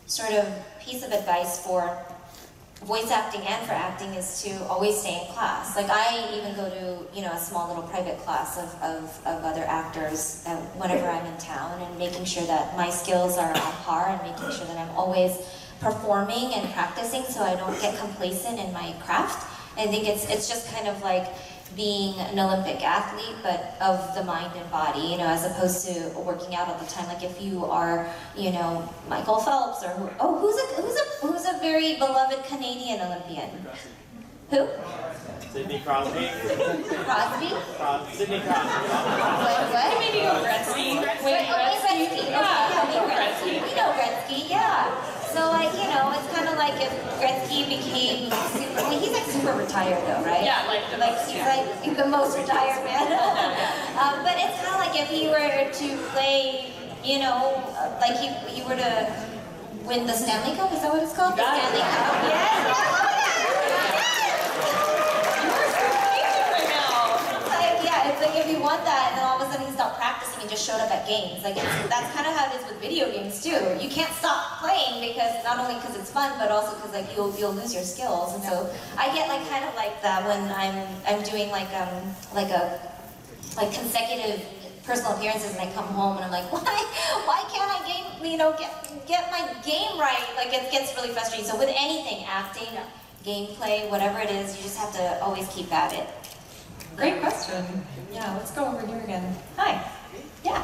sort of piece of advice for voice acting and for acting is to always stay in class. I even go to, a small little private class of other actors whenever I'm in town, and making sure that my skills are on par, and making sure that I'm always performing and practicing so I don't get complacent in my craft. I think it's just kind of like being an Olympic athlete, but of the mind and body, as opposed to working out all the time. If you are, Michael Phelps, or who's a very beloved Canadian Olympian? Who? Sidney Crosby. Crosby? Sidney Crosby. What? Maybe go Gretzky. Wayne Gretzky. Gretzky. We know Gretzky, yeah. So like, you know, it's kind of like if Gretzky became super, I mean, he's like super retired though, right? Yeah, like he's like the most retired man. But it's kind of like if he were to play, you know, like he were to win the Stanley Cup, is that what it's called? The Stanley Cup. Yes. It's like if he won that and then all of a sudden he stopped practicing and just showed up at games. Like that's kind of how it is with video games too. You can't stop playing because not only because it's fun, but also because like you'll lose your skills. And so I get like kind of like that when I'm doing like consecutive personal appearances and I come home and I'm like, why can't I get my game right? Like it gets really frustrating. So with anything, acting, gameplay, whatever it is, you just have to always keep at it. Great question. Yeah, let's go over here again. Hi. Yeah.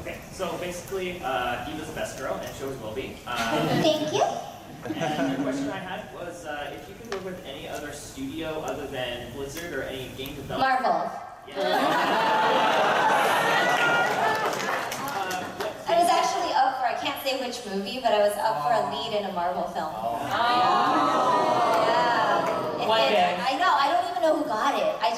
Okay, so basically, D.Va's the best girl, and she always will be. Thank you. And the question I had was, if you could work with any other studio other than Blizzard or any game developer. Marvel. I was actually up for, I can't say which movie, but I was up for a lead in a Marvel film. I know, I don't even know who got it. I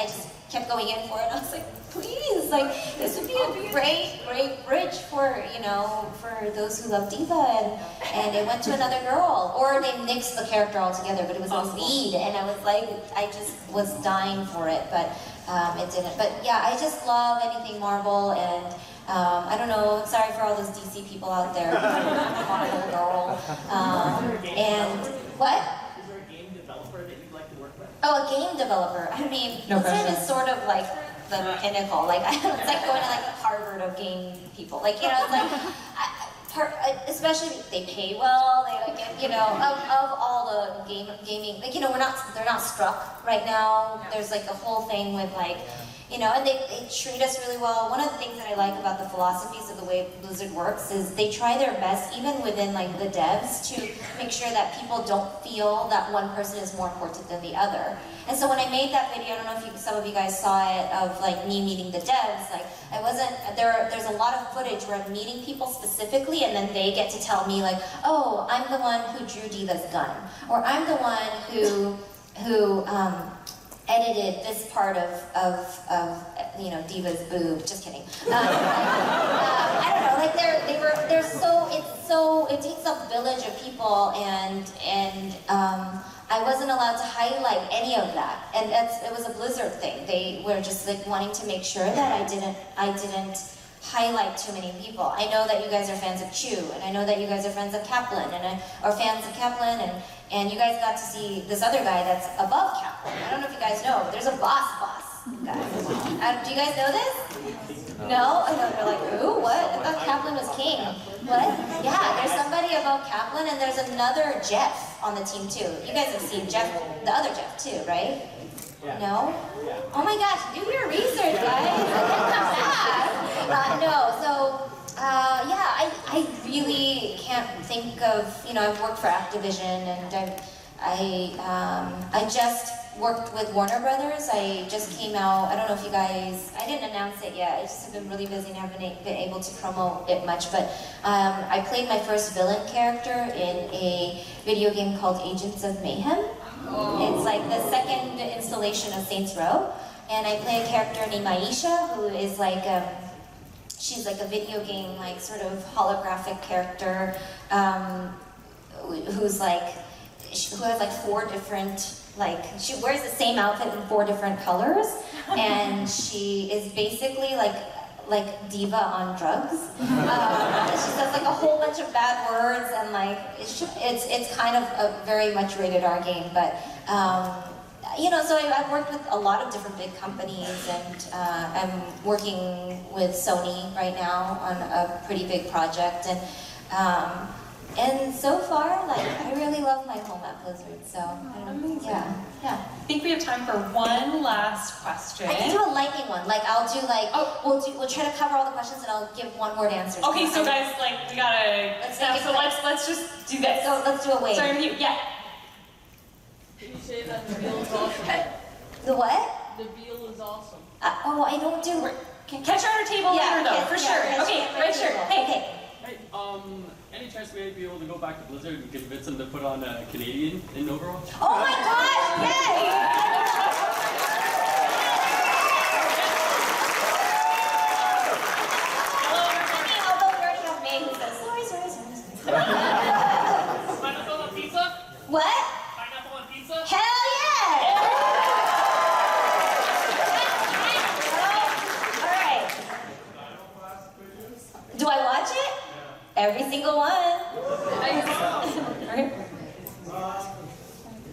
just kept going in for it. I was like, please, like, this would be a great bridge for, you know, for those who love D.Va, and it went to another girl. Or they nixed the character altogether, but it was a lead, and I was like, I just was dying for it, but it didn't. But yeah, I just love anything Marvel, and I don't know, sorry for all those DC people out there. Marvel girl. And what? Oh, a game developer. I mean, Blizzard is sort of like the pinnacle. Like, it's like going to like Harvard of game people. Like, you know, it's like, especially they pay well. They like, you know, of all the gaming. Like, you know, they're not struck right now. There's like a whole thing with like, you know, and they treat us really well. One of the things that I like about the philosophies of the way Blizzard works is they try their best, even within like the devs, to make sure that people don't feel that one person is more important than the other. And so when I made that video, I don't know if some of you guys saw it, of like me meeting the devs, like I wasn't, there's a lot of footage where I'm meeting people specifically and then they get to tell me like, oh, I'm the one who drew D.Va's gun, or I'm the one who edited this part of you know, D.Va's boob. Just kidding. I don't know. Like they're so it takes a village of people, and I wasn't allowed to highlight any of that, and it was a Blizzard thing. They were just like wanting to make sure that I didn't highlight too many people. I know that you guys are fans of Chu, and I know that you guys are fans of Kaplan, or fans of Kaplan, and you guys got to see this other guy that's above Kaplan. I don't know if you guys know, there's a boss guy. Do you guys know this? No? I thought they're like, who? What? I thought Kaplan was king. What? Yeah, there's somebody above Kaplan, and there's another Jeff on the team too. You guys have seen Jeff, the other Jeff too, right? Yeah. No? Yeah. Oh my gosh, do your research, guys. No, so, yeah, I really can't think of, you know, I've worked for Activision, and I just worked with Warner Brothers. I just came out, I don't know if you guys, I didn't announce it yet, I just have been really busy and haven't been able to promote it much, but I played my first villain character in a video game called Agents of Mayhem. It's like the second installation of Saints Row, and I play a character named Aisha, who is like, she's like a video game, like sort of holographic character, who's like, who has like 4 different, like, she wears the same outfit in 4 different colors, and she is basically like D.Va on drugs. She says like a whole bunch of bad words, and like it's kind of a very much rated R game, but you know, so I've worked with a lot of different big companies, and I'm working with Sony right now on a pretty big project, and so far, like, I really love my home at Blizzard, so, yeah. I think we have time for one last question. I can do a lightning one, like, I'll do, like, we'll try to cover all the questions, and I'll give one-word answers. Okay, so guys, like, we gotta, let's just do this. So let's do a wave. Sorry, you, yeah. Can you say that Nabil is awesome? The what? Nabil is awesome. Oh, I don't do. Catch her at her table later, though, for sure. Okay, red shirt. Hey. Hey, any chance we might be able to go back to Blizzard and convince them to put on a Canadian in Overwatch? Oh my gosh, yes! Although we already have May who says, sorry. Pineapple on pizza? What? Pineapple on pizza? Hell yeah! Alright. Do I watch it? Every single one.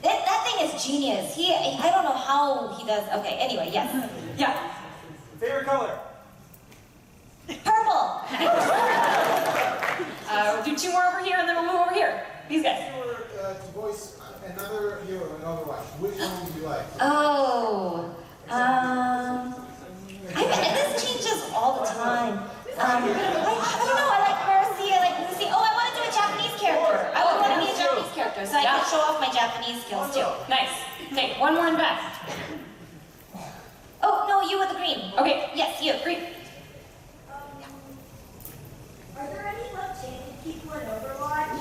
That thing is genius. I don't know how he does. Okay, anyway, yes. Yeah. Favorite color? Purple. We'll do 2 more over here, and then we'll move over here. These guys. If you were to voice another hero in Overwatch, which one would you like? Oh. This changes all the time. I don't know. I like Mercy. I like Lucy. Oh, I want to do a Japanese character. I would want to be a Japanese character, so I can show off my Japanese skills too. Nice. Okay, one more in the back. Oh no, you with the green. Okay. Yes, you green. Are there any left-handed people in Overwatch?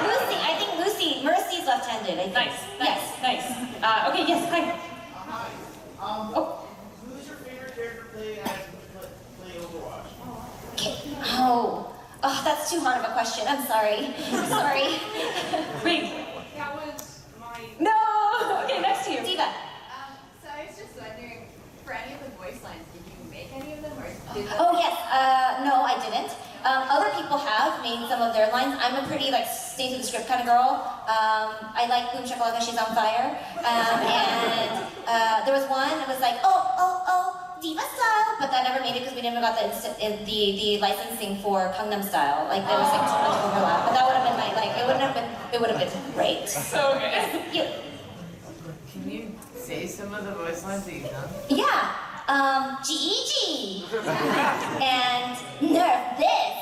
Lucy. I think Mercy's left-handed. I think. Nice. Yes. Nice. Okay. Yes. Hi. Hi. Who's your favorite character play Overwatch? Oh, that's too hard of a question. I'm sorry. Wait. That was my... No. Okay. Next to you. D.Va. So I was just wondering, for any of the voice lines, did you make any of them, or did Oh yes. No, I didn't. Other people have made some of their lines. I'm a pretty stay to the script kind of girl. I like Boom Shakalaka, She's on Fire. And there was one that was like, oh, D.Va style, but that never made it because we never got the licensing for Gangnam Style. There was too much overlap. But that would have been it would have been great. So good. Can you say some of the voice lines that you've done? Yeah. GEG. And nerf this.